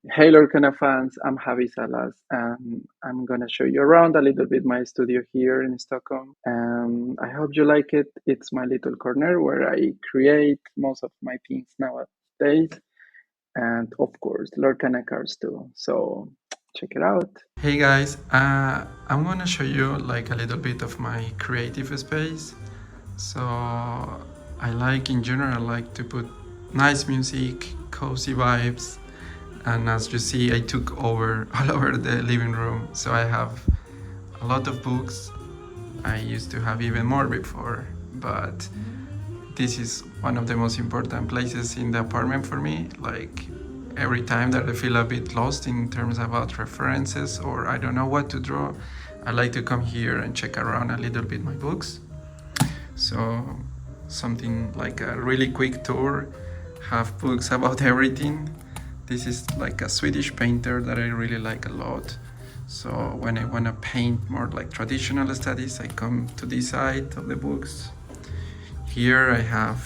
Hey Lorcana fans, I'm Javi Salas and I'm gonna show you around a little bit my studio here in Stockholm. And I hope you like it. It's my little corner where I create most of my things nowadays, and of course Lorcana cards too. So check it out. Hey guys, I'm gonna show you like a little bit of my creative space. So I like in general, I like to put nice music, cozy vibes, and as you see, I took over all over the living room. So I have a lot of books. I used to have even more before, but this is one of the most important places in the apartment for me. Like every time that I feel a bit lost in terms about references or I don't know what to draw, I like to come here and check around a little bit my books. So something like a really quick tour, have books about everything. This is like a Swedish painter that I really like a lot. So when I want to paint more like traditional studies, I come to this side of the books. Here I have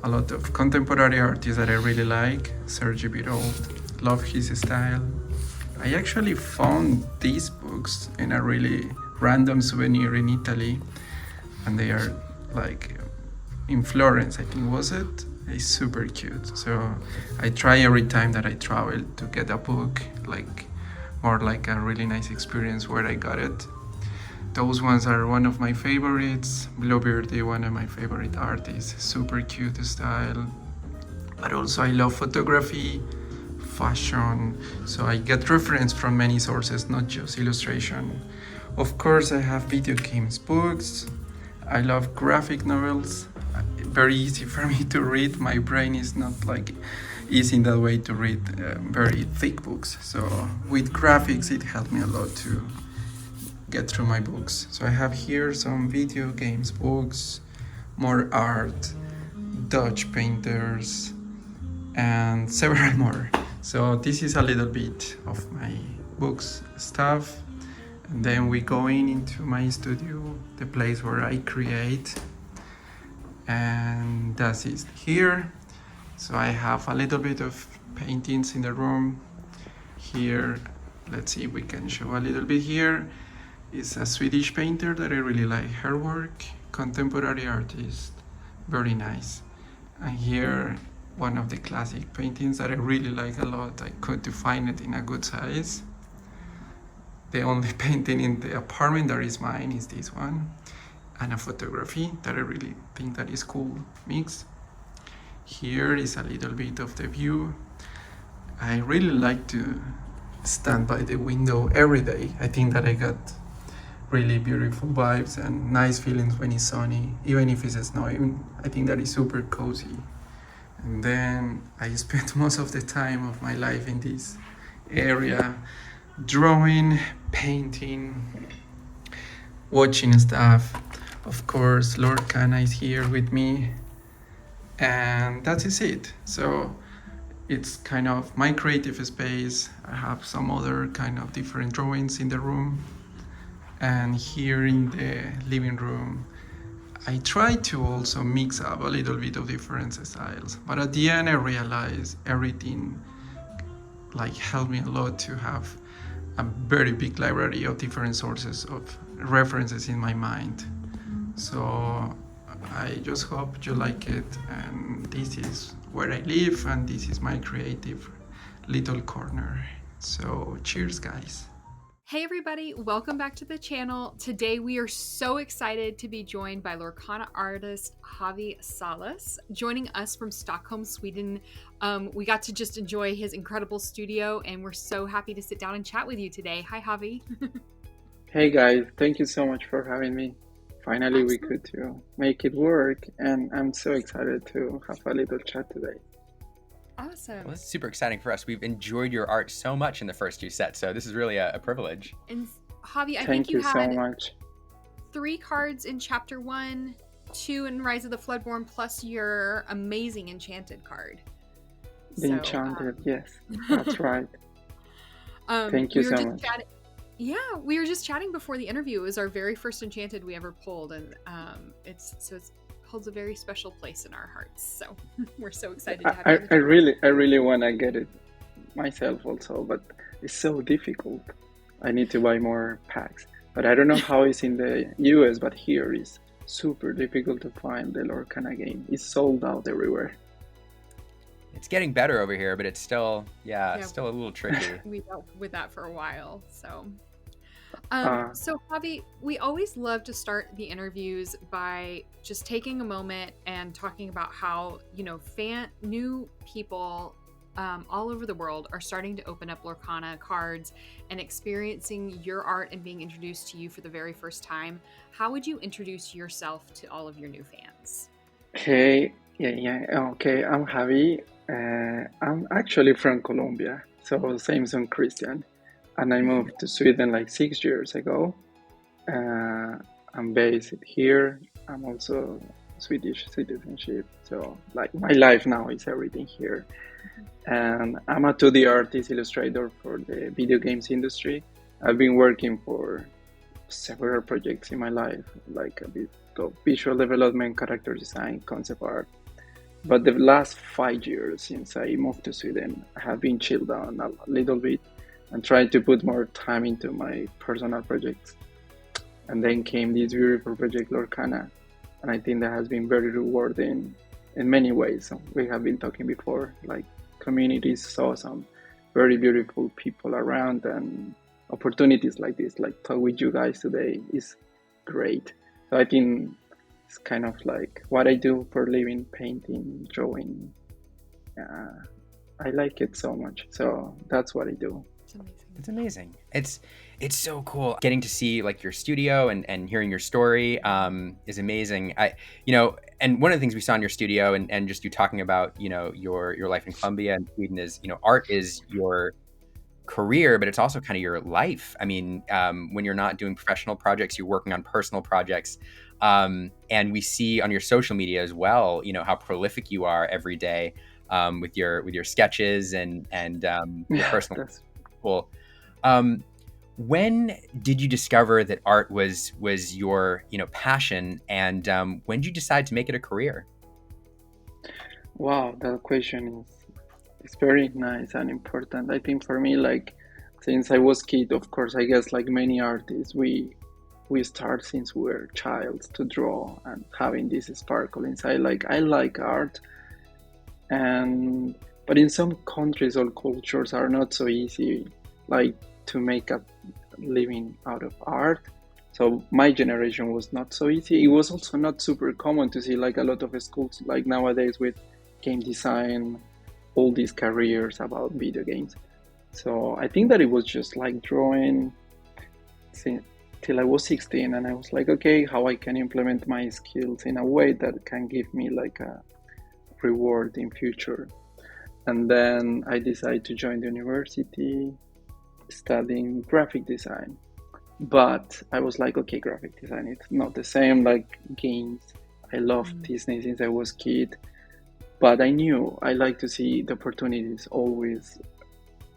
a lot of contemporary artists that I really like. Sergi Birold, love his style. I actually found these books in a really random souvenir in Italy, and they are like in Florence, I think was it? It's super cute. So I try every time that I travel to get a book, like more like a really nice experience where I got it. Those ones are one of my favorites. Bluebeardy, one of my favorite artists. Super cute style. But also I love photography, fashion. So I get reference from many sources, not just illustration. Of course, I have video games books. I love graphic novels. Very easy for me to read. My brain is not like easy in that way to read very thick books. So with graphics, it helped me a lot to get through my books. So I have here some video games books, more art, Dutch painters, and several more. So this is a little bit of my books stuff. And then we go into my studio, the place where I create. And that's it here. So I have a little bit of paintings in the room. Here, let's see if we can show a little bit here. It's a Swedish painter that I really like her work, contemporary artist, very nice. And here, one of the classic paintings that I really like a lot. I couldn't find it in a good size. The only painting in the apartment that is mine is this one, and a photography that I really think that is cool mix. Here is a little bit of the view. I really like to stand by the window every day. I think that I got really beautiful vibes and nice feelings when it's sunny, even if it's snowing. I think that is super cozy. And then I spent most of the time of my life in this area, drawing, painting, watching stuff. Of course, Lorcana is here with me, and that is it. So it's kind of my creative space. I have some other kind of different drawings in the room, and here in the living room, I try to also mix up a little bit of different styles. But at the end, I realized everything like helped me a lot to have a very big library of different sources of references in my mind. So I just hope you like it, and this is where I live, and this is my creative little corner. So cheers, guys. Hey everybody, welcome back to the channel. Today we are so excited to be joined by Lorcana artist Javi Salas, joining us from Stockholm, Sweden. We got to just enjoy his incredible studio, and we're so happy to sit down and chat with you today. Hi Javi. Hey guys, thank you so much for having me. Finally, we Absolutely. could make it work, and I'm so excited to have a little chat today. Awesome. Well, this is super exciting for us. We've enjoyed your art so much in the first two sets, so this is really a privilege. And Javi, I think Thank you you so had much. 3 cards in chapter 1, 2 in Rise of the Floodborn, plus your amazing Enchanted card. The Enchanted, yes, that's right. Thank you We were so just much. chatting. Yeah, we were just chatting before the interview. It was our very first Enchanted we ever pulled, and it holds a very special place in our hearts. So we're so excited to have you on the I channel. really want to get it myself also, but it's so difficult. I need to buy more packs. But I don't know how it's in the US, but here is super difficult to find the Lorcana game. It's sold out everywhere. It's getting better over here, but it's still, Yeah. still a little tricky. We dealt with that for a while. So, Uh, so Javi, we always love to start the interviews by just taking a moment and talking about how, new people all over the world are starting to open up Lorcana cards and experiencing your art and being introduced to you for the very first time. How would you introduce yourself to all of your new fans? hey, yeah. Okay, I'm Javi. I'm actually from Colombia, so same as Christian. And I moved to Sweden like 6 years ago. I'm based here. I'm also Swedish citizenship, so like my life now is everything here. And I'm a 2D artist illustrator for the video games industry. I've been working for several projects in my life, like a bit of visual development, character design, concept art. But the last 5 years since I moved to Sweden, I have been chilled down a little bit and tried to put more time into my personal projects. And then came this beautiful project, Lorcana. And I think that has been very rewarding in many ways. So we have been talking before, like communities, saw some very beautiful people around, and opportunities like this, like talk with you guys today, is great. So I think it's kind of like what I do for living, painting, drawing. I like it so much. So that's what I do. It's amazing. It's amazing. It's so cool. Getting to see like your studio and hearing your story is amazing. And one of the things we saw in your studio and just you talking about, your life in Colombia and Sweden is, art is your career, but it's also kind of your life. I mean, when you're not doing professional projects, you're working on personal projects. And we see on your social media as well, how prolific you are every day with your sketches and your personal. That's Cool. When did you discover that art was your passion, and when did you decide to make it a career? wow. That question is very nice and important. I think for me, like since I was kid, of course, I guess like many artists, we start since we were child to draw and having this sparkle inside. Like I like art, and but in some countries or cultures are not so easy, like to make a living out of art. So my generation was not so easy. It was also not super common to see like a lot of schools like nowadays with game design, all these careers about video games. So I think that it was just like drawing till I was 16, and I was like, okay, how I can implement my skills in a way that can give me like a reward in future. And then I decided to join the university studying graphic design. But I was like, okay, graphic design, it's not the same like games. I loved Disney since I was kid, but I knew I like to see the opportunities always,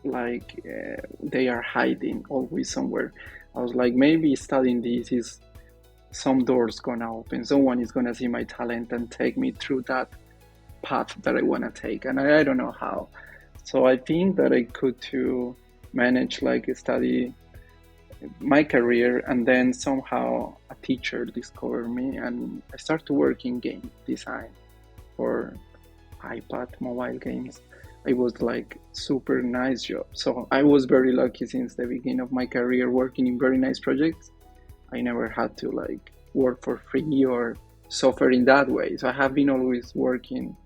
like they are hiding always somewhere. I was like, maybe studying this is some doors gonna open. Someone is gonna see my talent and take me through that path that I wanna take, and I don't know how. So I think that I could to manage like study my career, and then somehow a teacher discovered me, and I started to work in game design for iPad mobile games. It was like super nice job. So I was very lucky since the beginning of my career working in very nice projects. I never had to like work for free or suffer in that way. So I have been always working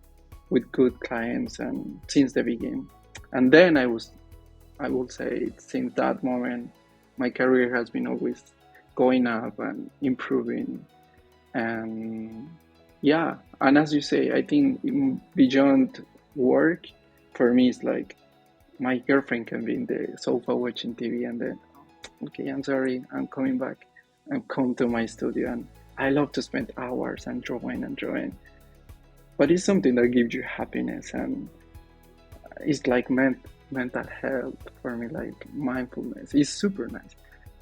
with good clients and since the beginning. And then I will say since that moment, my career has been always going up and improving. And yeah, and as you say, I think beyond work, for me, it's like my girlfriend can be in the sofa watching TV, and then, okay, I'm sorry, I'm coming back, and come to my studio. And I love to spend hours and drawing. But it's something that gives you happiness, and it's like mental health for me, like mindfulness. It's super nice.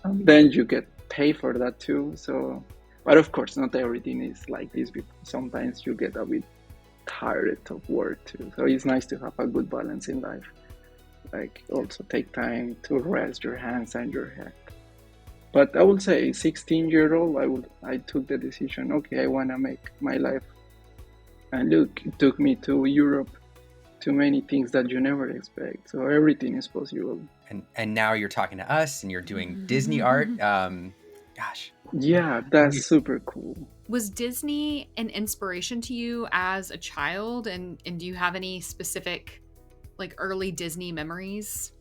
And then you get paid for that too. So, but of course, not everything is like this. Sometimes you get a bit tired of work too. So it's nice to have a good balance in life. Like also take time to rest your hands and your head. But I would say 16-year-old, I took the decision, okay, I wanna make my life. And look, it took me to Europe, to many things that you never expect. So everything is possible. And now you're talking to us and you're doing Disney art. Gosh. Yeah, that's super cool. Was Disney an inspiration to you as a child? And do you have any specific like early Disney memories?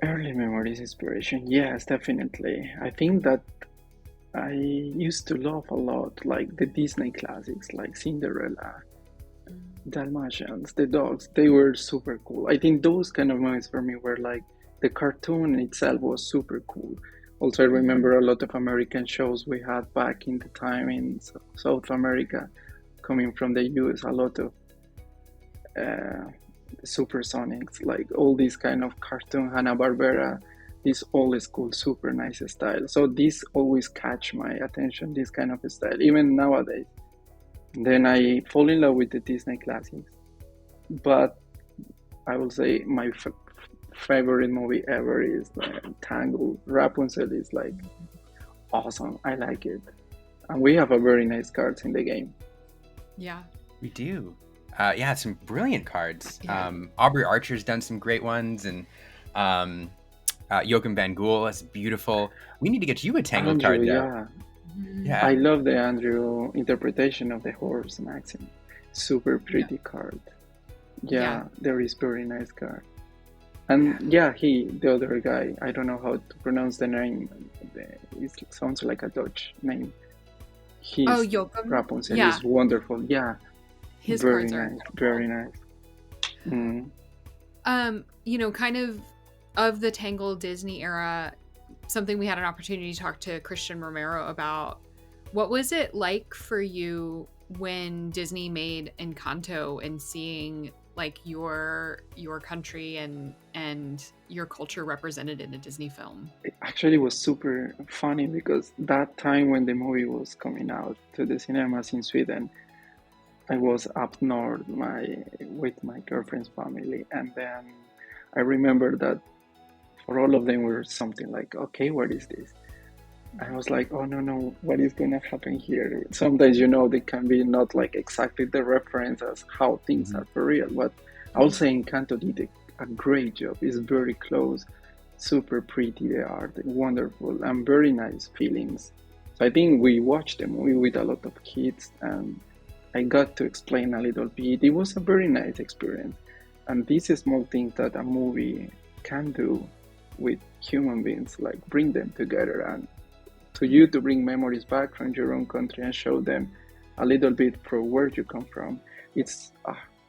Early memories, inspiration. Yes, definitely. I think that I used to love a lot like the Disney classics like Cinderella, Dalmatians, the dogs. They were super cool. I think those kind of movies for me were like the cartoon itself was super cool. Also, I remember a lot of American shows we had back in the time in South America, coming from the US, a lot of Supersonics, like all these kind of cartoon Hanna-Barbera, this old school super nice style. So this always catch my attention, this kind of style, even nowadays. Then I fall in love with the Disney classics. But I will say my favorite movie ever is Tangled. Rapunzel is like awesome. I like it. And we have a very nice cards in the game. Yeah. We do. Yeah, some brilliant cards. Yeah. Aubrey Archer's done some great ones, and Joachim Van Gool is beautiful. We need to get you a Tangled card, though. Yeah. I love the Andrew interpretation of the horse maxim. Super pretty card. Yeah, there is very nice card. And the other guy, I don't know how to pronounce the name. It sounds like a Dutch name. Joachim. Rapunzel is wonderful. Yeah. His very cards nice, are very nice. Kind of the Tangled Disney era, something we had an opportunity to talk to Christian Romero about. What was it like for you when Disney made Encanto and seeing like your country and your culture represented in a Disney film? It actually was super funny because that time when the movie was coming out to the cinemas in Sweden, I was up north with my girlfriend's family, and then I remember that for all of them were something like, okay, what is this? I was like, oh no, what is gonna happen here? Sometimes they can be not like exactly the reference as how things are for real, but I would say Encanto did a great job. It's very close, super pretty, the art, wonderful, and very nice feelings. So I think we watched the movie with a lot of kids, and I got to explain a little bit. It was a very nice experience. And these small things that a movie can do with human beings, like bring them together and to bring memories back from your own country and show them a little bit from where you come from. It's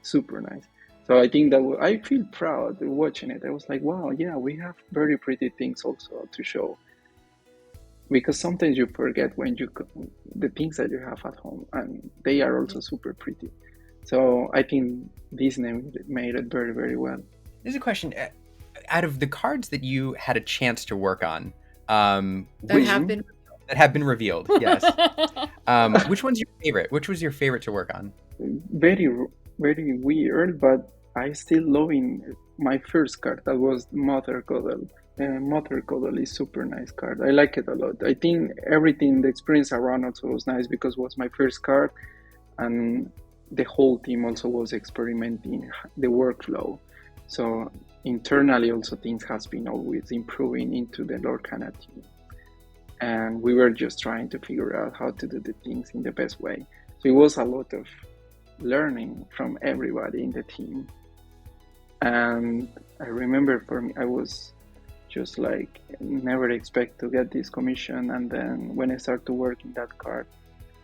super nice. So I think that I feel proud watching it. I was like, wow, yeah, we have very pretty things also to show. Because sometimes you forget the things that you have at home, and they are also super pretty. So I think Disney made it very, very well. There's a question. Out of the cards that you had a chance to work on, that have been revealed, yes. Which one's your favorite? Which was your favorite to work on? Very, very weird, but I still loving my first card. That was Mother Cuddle. Mother Cuddle is super nice card. I like it a lot. I think everything, the experience around also was nice because it was my first card, and the whole team also was experimenting the workflow. So internally also things has been always improving into the Lorcana team. And we were just trying to figure out how to do the things in the best way. So it was a lot of learning from everybody in the team. And I remember for me, I was just like never expect to get this commission, and then when I start to work in that card,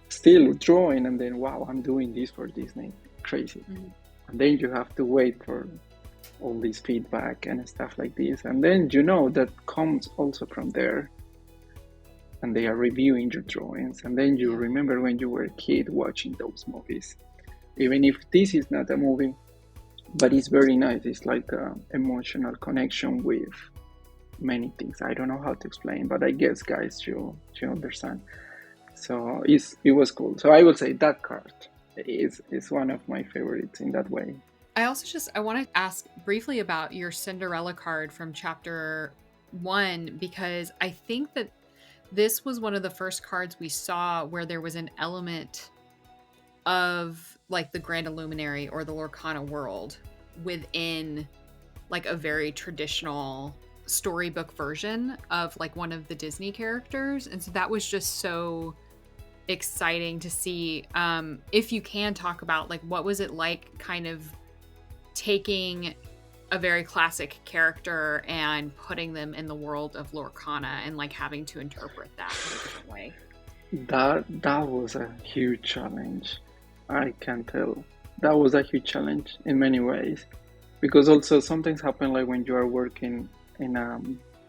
still drawing, and then wow, I'm doing this for Disney, crazy. And then you have to wait for all this feedback and stuff like this, and then that comes also from there, and they are reviewing your drawings, and then you remember when you were a kid watching those movies, even if this is not a movie, but it's very nice. It's like an emotional connection with many things. I don't know how to explain, but I guess guys you understand. So it was cool. So I would say that card is one of my favorites in that way. I want to ask briefly about your Cinderella card from chapter 1, because I think that this was one of the first cards we saw where there was an element of like the Grand Illuminary or the Lorcana world within like a very traditional storybook version of like one of the Disney characters. And so that was just so exciting to see. If you can talk about like what was it like kind of taking a very classic character and putting them in the world of Lorcana and like having to interpret that in a different way. That was a huge challenge. I can tell. That was a huge challenge in many ways. Because also something happen like when you are working in a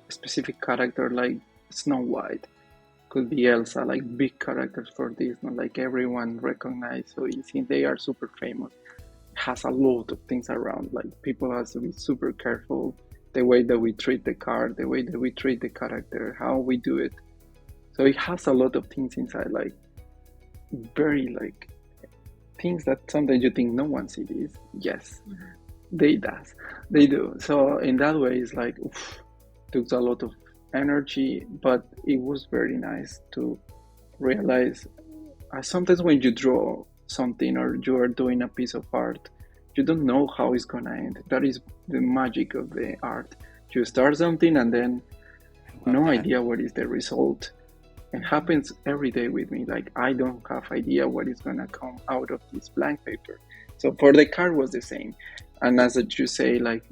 specific character like Snow White, could be Elsa, like big characters for Disney, like everyone recognize so easy. They are super famous. Has a lot of things around. Like people has to be super careful the way that we treat the card, the way that we treat the character, how we do it. So it has a lot of things inside, like very like things that sometimes you think no one sees this. Yes, they do. So in that way, it's like oof, took a lot of energy, but it was very nice to realize. Sometimes when you draw something or you are doing a piece of art, you don't know how it's gonna end. That is the magic of the art. You start something and then no idea what is the result. It happens every day with me. Like I don't have idea what is gonna come out of this blank paper. So for the card was the same. And as you say, like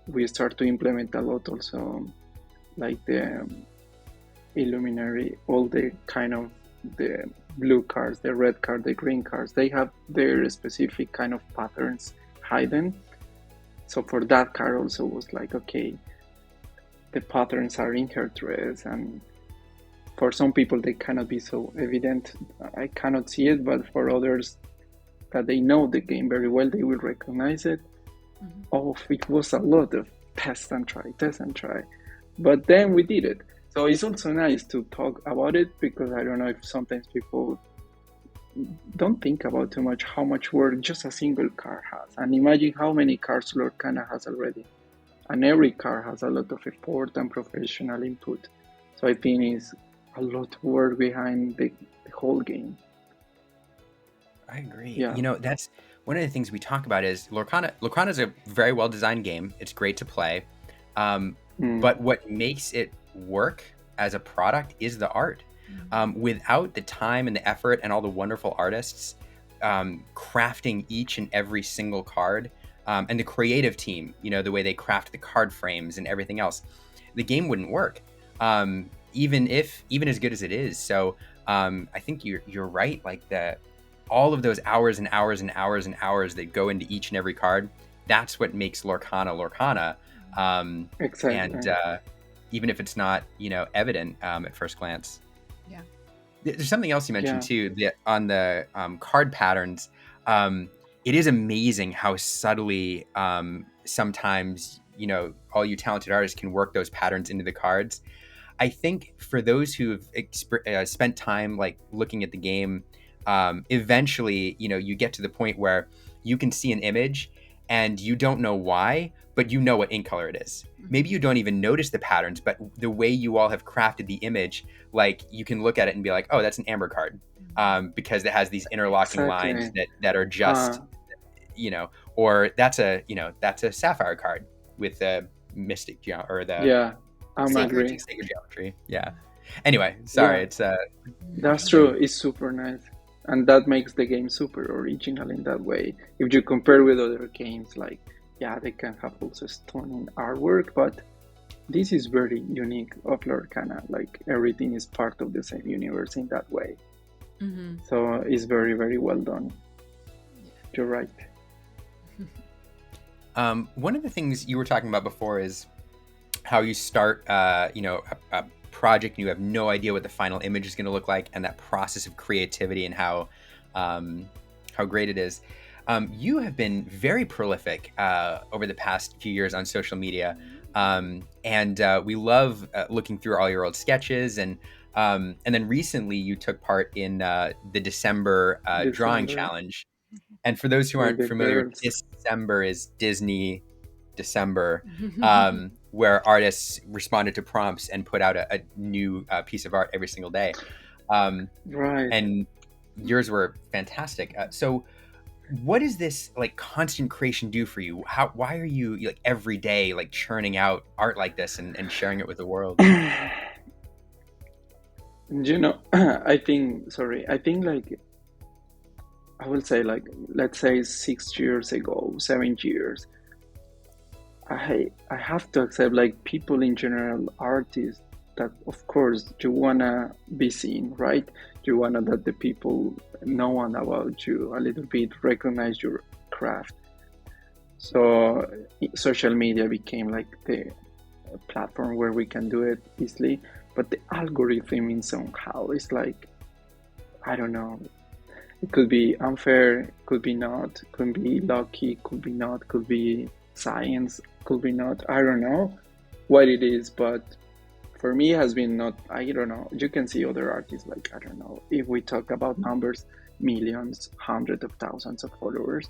we start to implement a lot also, like the illuminary, all the kind of the blue cards, the red card, the green cards, they have their specific kind of patterns hidden. So for that card also was like, okay, the patterns are in her dress, and for some people they cannot be so evident. I cannot see it, but for others that they know the game very well, they will recognize it. Oh, it was a lot of test and try, but then we did it. So it's also nice to talk about it because I don't know if sometimes people don't think about too much how much work just a single card has. And imagine how many cards Lorcana has already. And every card has a lot of effort and professional input. So I think it's a lot of work behind the whole game. I agree. Yeah. You know, that's one of the things we talk about is Lorcana. Lorcana is a very well designed game. It's great to play. But what makes it work as a product is the art. Without the time and the effort and all the wonderful artists crafting each and every single card, and the creative team, you know, the way they craft the card frames and everything else, the game wouldn't work. Even as good as it is. So I think you're right. Like all of those hours and hours and hours and hours that go into each and every card, that's what makes Lorcana. Exactly. And even if it's not, you know, evident at first glance. Yeah. There's something else you mentioned too, that on the card patterns. It is amazing how subtly sometimes, you know, all you talented artists can work those patterns into the cards. I think for those who've spent time like looking at the game, eventually, you know, you get to the point where you can see an image and you don't know why, but you know what ink color it is. Maybe you don't even notice the patterns, but the way you all have crafted the image, like you can look at it and be like, oh, that's an amber card, because it has these interlocking lines that are just, you know, or that's a sapphire card with the mystic or the sacred geometry. Yeah. Anyway, sorry, it's that's true. It's super nice, and that makes the game super original in that way. If you compare with other games, like they can have also stunning artwork, but this is very unique of Lorcana. Like everything is part of the same universe in that way. So it's very, very well done. You're right. One of the things you were talking about before is how you start, a project and you have no idea what the final image is going to look like, and that process of creativity and how great it is. You have been very prolific over the past few years on social media, and we love looking through all your old sketches. And then recently you took part in the December drawing challenge. And for those who aren't familiar with this December is Disney December, where artists responded to prompts and put out a new piece of art every single day. Right. And yours were fantastic. So what does this like constant creation do for you? Why are you like every day like churning out art like this and sharing it with the world? I think like I will say like let's say 6 years ago, 7 years, I have to accept like people in general, artists, that of course you wanna be seen, right? You wanna that the people know about you a little bit, recognize your craft. So social media became like the platform where we can do it easily, but the algorithm in somehow is like, I don't know. It could be unfair, could be not, could be lucky, could be not, could be science, could be not. I don't know what it is, but for me it has been not. I don't know. You can see other artists like, I don't know, if we talk about numbers, millions, hundreds of thousands of followers,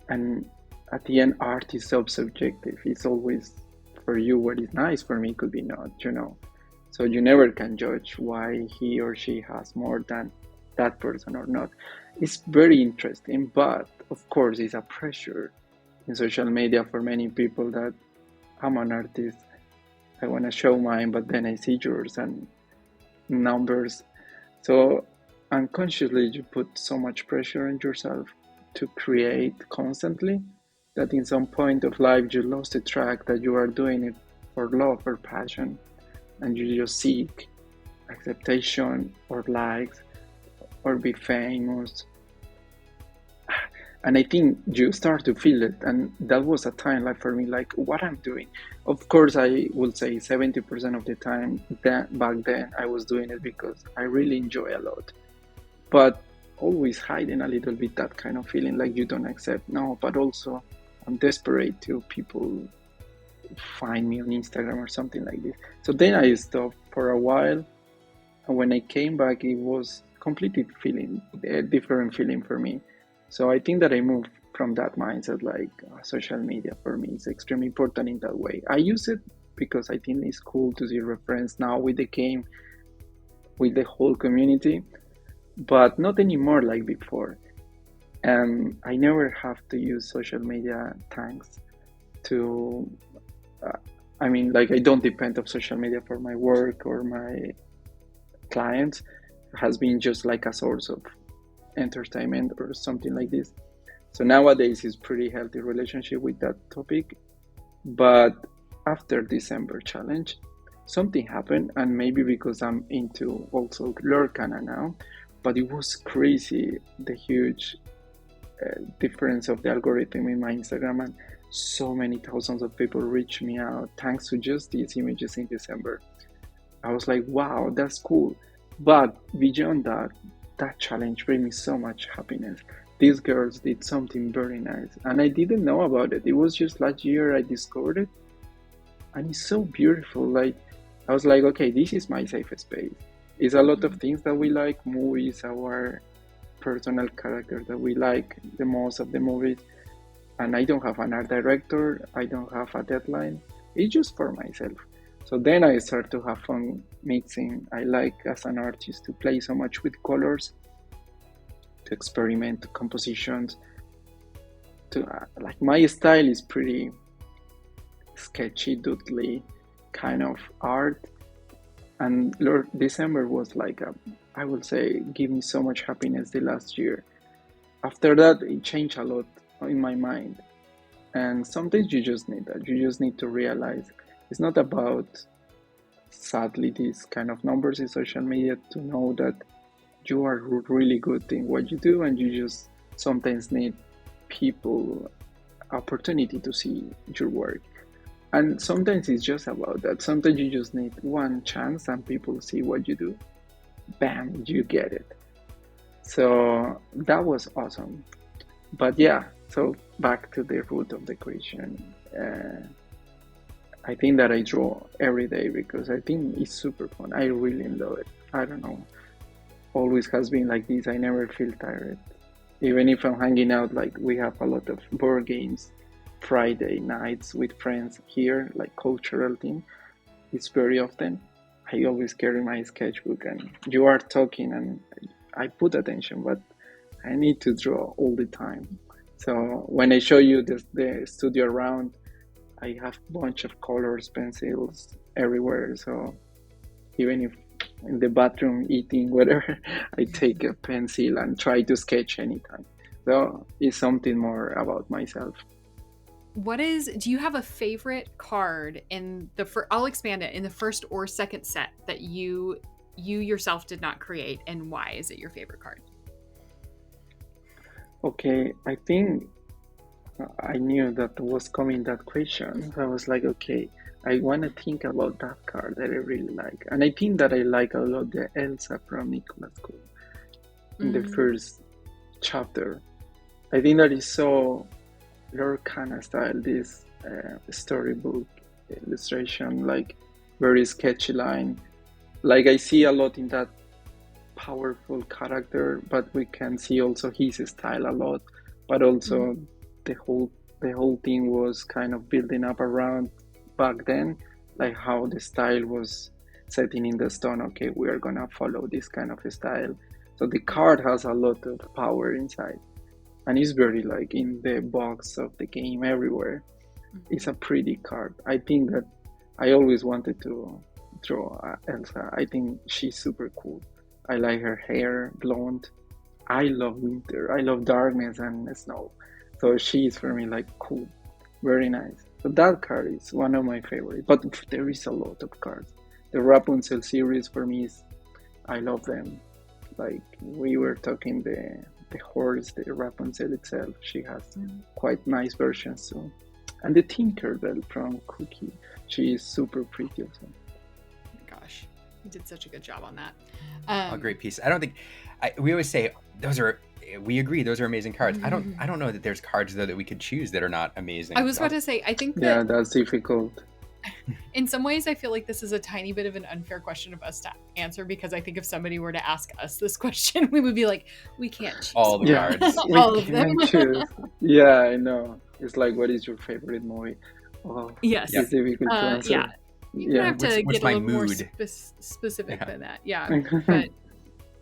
and at the end art is so subjective. It's always for you what is nice, for me could be not. So you never can judge why he or she has more than that person or not. It's very interesting, but of course it's a pressure in social media for many people that I'm an artist, I want to show mine, but then I see yours and numbers. So unconsciously you put so much pressure on yourself to create constantly that in some point of life you lost the track that you are doing it for love or passion, and you just seek acceptation or likes or be famous. And I think you start to feel it, and that was a time like for me, like what I'm doing. Of course I will say 70% of the time that back then I was doing it because I really enjoy a lot, but always hiding a little bit that kind of feeling like you don't accept. No, but also I'm desperate to people find me on Instagram or something like this. So then I stopped for a while, and when I came back it was completely feeling a different feeling for me. So I think that I moved from that mindset, like social media for me is extremely important in that way. I use it because I think it's cool to see reference now with the game, with the whole community, but not anymore like before. And I never have to use social media thanks to, I mean, like I don't depend on social media for my work or my clients. It has been just like a source of entertainment or something like this. So nowadays it's pretty healthy relationship with that topic. But after December challenge, something happened, and maybe because I'm into also Lorcana now, but it was crazy the huge difference of the algorithm in my Instagram, and so many thousands of people reached me out thanks to just these images in December. I was like, wow, that's cool. But beyond that, that challenge bring me so much happiness. These girls did something very nice, and I didn't know about it. It was just last year I discovered it, and it's so beautiful. Like I was like, okay, this is my safe space. It's a lot of things that we like, movies, our personal character that we like the most of the movies, and I don't have an art director, I don't have a deadline. It's just for myself. So then I start to have fun mixing. I like as an artist to play so much with colors, to experiment compositions. To like my style is pretty sketchy, doodly kind of art. And Lord December was like I will say, give me so much happiness the last year. After that, it changed a lot in my mind. And sometimes you just need that. You just need to realize it's not about, sadly, these kind of numbers in social media, to know that you are really good in what you do, and you just sometimes need people opportunity to see your work. And sometimes it's just about that. Sometimes you just need one chance and people see what you do. Bam, you get it. So that was awesome. But yeah, so back to the root of the question. I think that I draw every day because I think it's super fun. I really love it. I don't know. Always has been like this. I never feel tired. Even if I'm hanging out, like we have a lot of board games Friday nights with friends here, like cultural thing. It's very often. I always carry my sketchbook, and you are talking, and I put attention, but I need to draw all the time. So when I show you the studio around, I have a bunch of colors, pencils everywhere. So even if in the bathroom eating, whatever, I take a pencil and try to sketch anytime. So it's something more about myself. Do you have a favorite card in I'll expand it, in the first or second set that you yourself did not create, and why is it your favorite card? Okay, I think I knew that was coming that question. So I was like, okay, I want to think about that card that I really like. And I think that I like a lot the Elsa from Nicholas Cole in the first chapter. I think that is so Lorcana style, this storybook illustration, like very sketchy line. Like I see a lot in that powerful character, but we can see also his style a lot. But also the whole thing was kind of building up around back then, like how the style was setting in the stone. Okay, we are gonna follow this kind of style. So the card has a lot of power inside, and it's very like in the box of the game everywhere. It's a pretty card. I think that I always wanted to draw Elsa. I think she's super cool. I like her hair, blonde. I love winter. I love darkness and snow. So she's for me like cool, very nice. So that card is one of my favorites. But there is a lot of cards. The Rapunzel series for me is, I love them. Like we were talking the horse, the Rapunzel itself. She has quite nice versions too. And the Tinkerbell from Cookie, she is super pretty also. Oh my gosh, you did such a good job on that. A great piece. I don't think we always say we agree those are amazing cards. I don't know that there's cards though that we could choose that are not amazing. I was about to say, I think that that's difficult. In some ways, I feel like this is a tiny bit of an unfair question of us to answer, because I think if somebody were to ask us this question, we would be like, we can't choose all the cards. all of them. Choose. Yeah, I know. It's like, what is your favorite movie? Oh, yes. It's difficult to answer. Yeah. You have to what's get a little more mood? specific than that. Yeah. But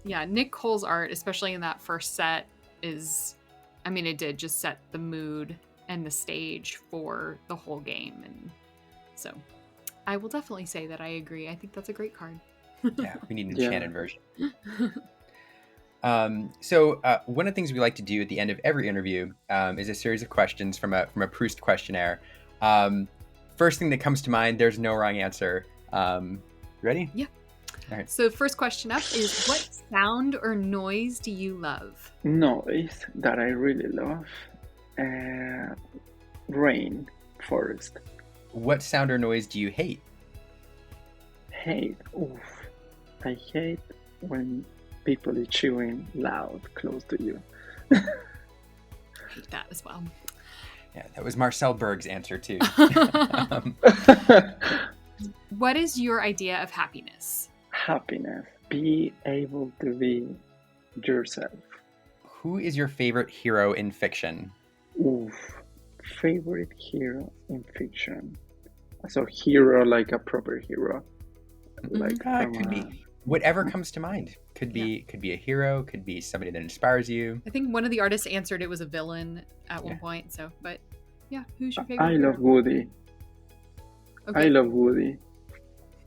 yeah, Nick Cole's art, especially in that first set, it did just set the mood and the stage for the whole game. And so I will definitely say that I agree. I think that's a great card. Yeah, we need an enchanted version. So one of the things we like to do at the end of every interview is a series of questions from a Proust questionnaire. First thing that comes to mind, there's no wrong answer. Ready? Yeah. All right. So first question up is, what sound or noise do you love? Noise that I really love. Rain, forest. What sound or noise do you hate? Hate. Oof. I hate when people are chewing loud close to you. I hate that as well. Yeah, that was Marcel Berg's answer too. What is your idea of happiness? Happiness. Be able to be yourself. Who is your favorite hero in fiction? Oof. Favorite hero in fiction. So hero like a proper hero. Like it could be whatever comes to mind. Could be a hero, could be somebody that inspires you. I think one of the artists answered it was a villain at one point. So, but yeah, who's your favorite? I hero? love Woody. Okay. I love Woody.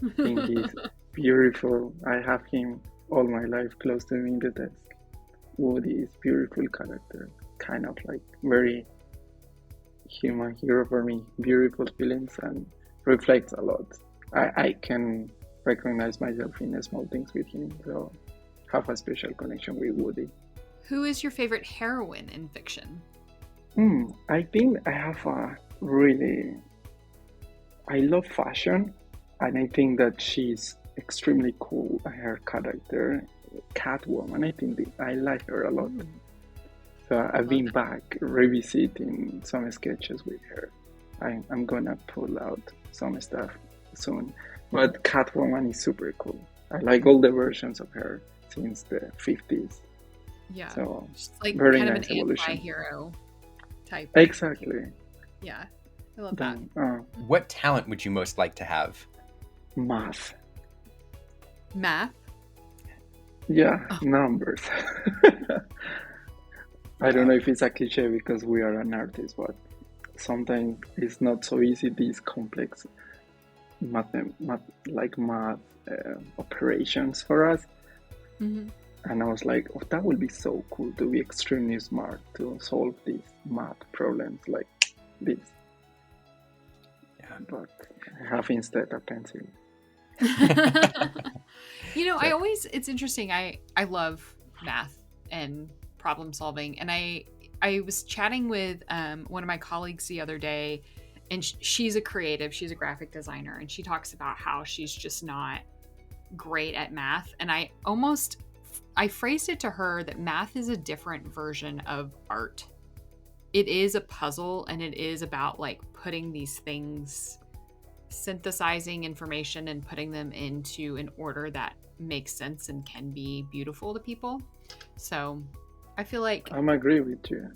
I think he's beautiful. I have him all my life close to me in the desk. Woody is beautiful character. Kind of like very human hero for me. Beautiful feelings and reflects a lot. I can recognize myself in the small things with him. So have a special connection with Woody. Who is your favorite heroine in fiction? I think I have a really... I love fashion, and I think that she's extremely cool. Her character, Catwoman, I think I like her a lot. So I've been back revisiting some sketches with her. I'm gonna pull out some stuff soon. But Catwoman is super cool. I like all the versions of her since the 50s. Yeah. So Just like very kind nice of an evolution. anti-hero type. Exactly. Yeah. I love that. What talent would you most like to have? Math. Math. Yeah, Oh. numbers. I don't know if it's a cliche because we are an artist, but sometimes it's not so easy, these complex math operations for us. Mm-hmm. And I was like, oh, that would be so cool to be extremely smart to solve these math problems like this. Yeah. But I have instead a pencil. You know, it's interesting. I love math and problem solving. And I was chatting with one of my colleagues the other day, and she's a creative, she's a graphic designer, and she talks about how she's just not great at math. And I phrased it to her that math is a different version of art. It is a puzzle, and it is about like putting these things, synthesizing information and putting them into an order that makes sense and can be beautiful to people. So I feel like I'm agree with you.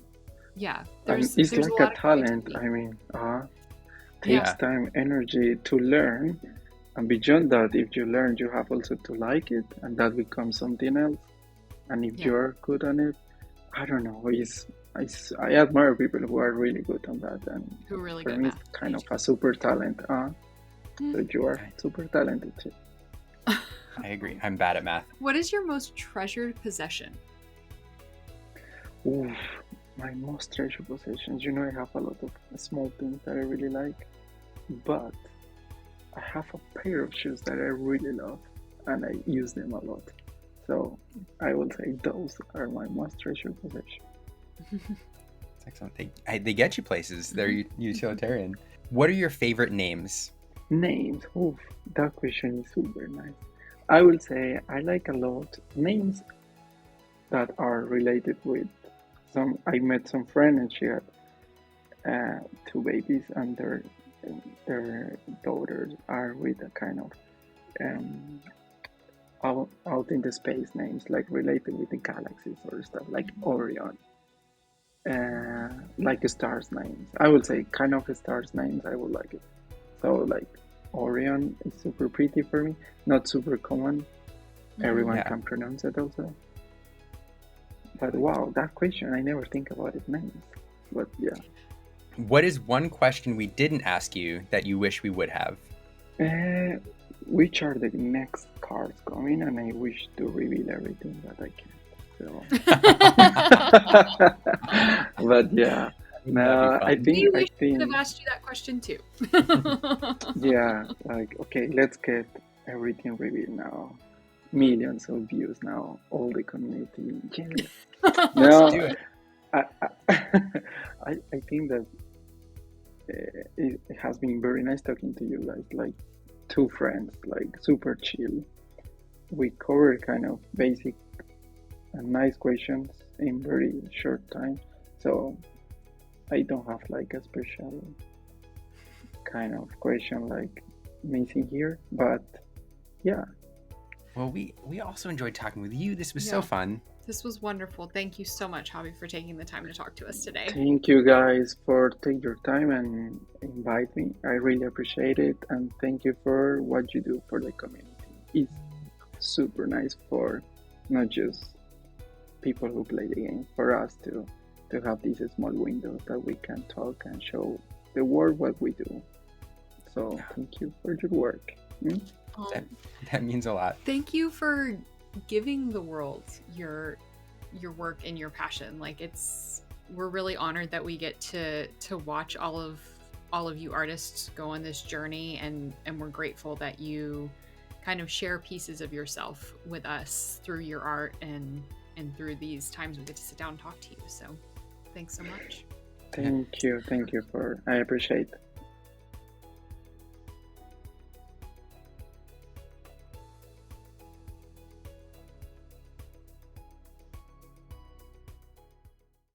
Yeah, It's there's like a lot a of talent. creativity. I mean, Yeah. takes time, energy to learn. And beyond that, if you learn, you have also to like it, and that becomes something else. And if Yeah. you're good on it, I don't know. I admire people who are really good on that, and Who are really for good at me, math. it's kind of a super talent. So you are super talented too. I agree. I'm bad at math. What is your most treasured possession? Oof, my most treasured possessions. You know, I have a lot of small things that I really like, but I have a pair of shoes that I really love, and I use them a lot. So I will say those are my most treasured possessions. It's excellent. They get you places. They're utilitarian. What are your favorite names? Names. Oof, that question is super nice. I will say I like a lot names that are related with some. I met some friend and she had 2 babies, and their daughters are with a kind of out in the space names, like related with the galaxies or stuff like Orion, like stars names. I would say kind of stars names. I would like it. So like Orion is super pretty for me, not super common. Everyone can pronounce it also. But wow, that question, I never think about it names. But yeah. What is one question we didn't ask you that you wish we would have? Which are the next cards coming? And I wish to reveal everything that I can. So. But yeah. No, I think I could have asked you that question too. Yeah, like okay, let's get everything revealed now. Millions of views now, all the community. Yeah. No, do it. I think that it has been very nice talking to you guys, like 2 friends, like super chill. We covered kind of basic and nice questions in very short time, so I don't have like a special kind of question like missing here, but yeah. Mm-hmm. Well, we also enjoyed talking with you. This was so fun. This was wonderful. Thank you so much, Javi, for taking the time to talk to us today. Thank you guys for taking your time and invite me. I really appreciate it, and thank you for what you do for the community. It's super nice for not just people who play the game, for us to have these small windows that we can talk and show the world what we do. So thank you for your work. That means a lot. Thank you for giving the world your work and your passion. Like we're really honored that we get to watch all of you artists go on this journey, and we're grateful that you kind of share pieces of yourself with us through your art and through these times we get to sit down and talk to you. So thanks so much. Thank you for, I appreciate it.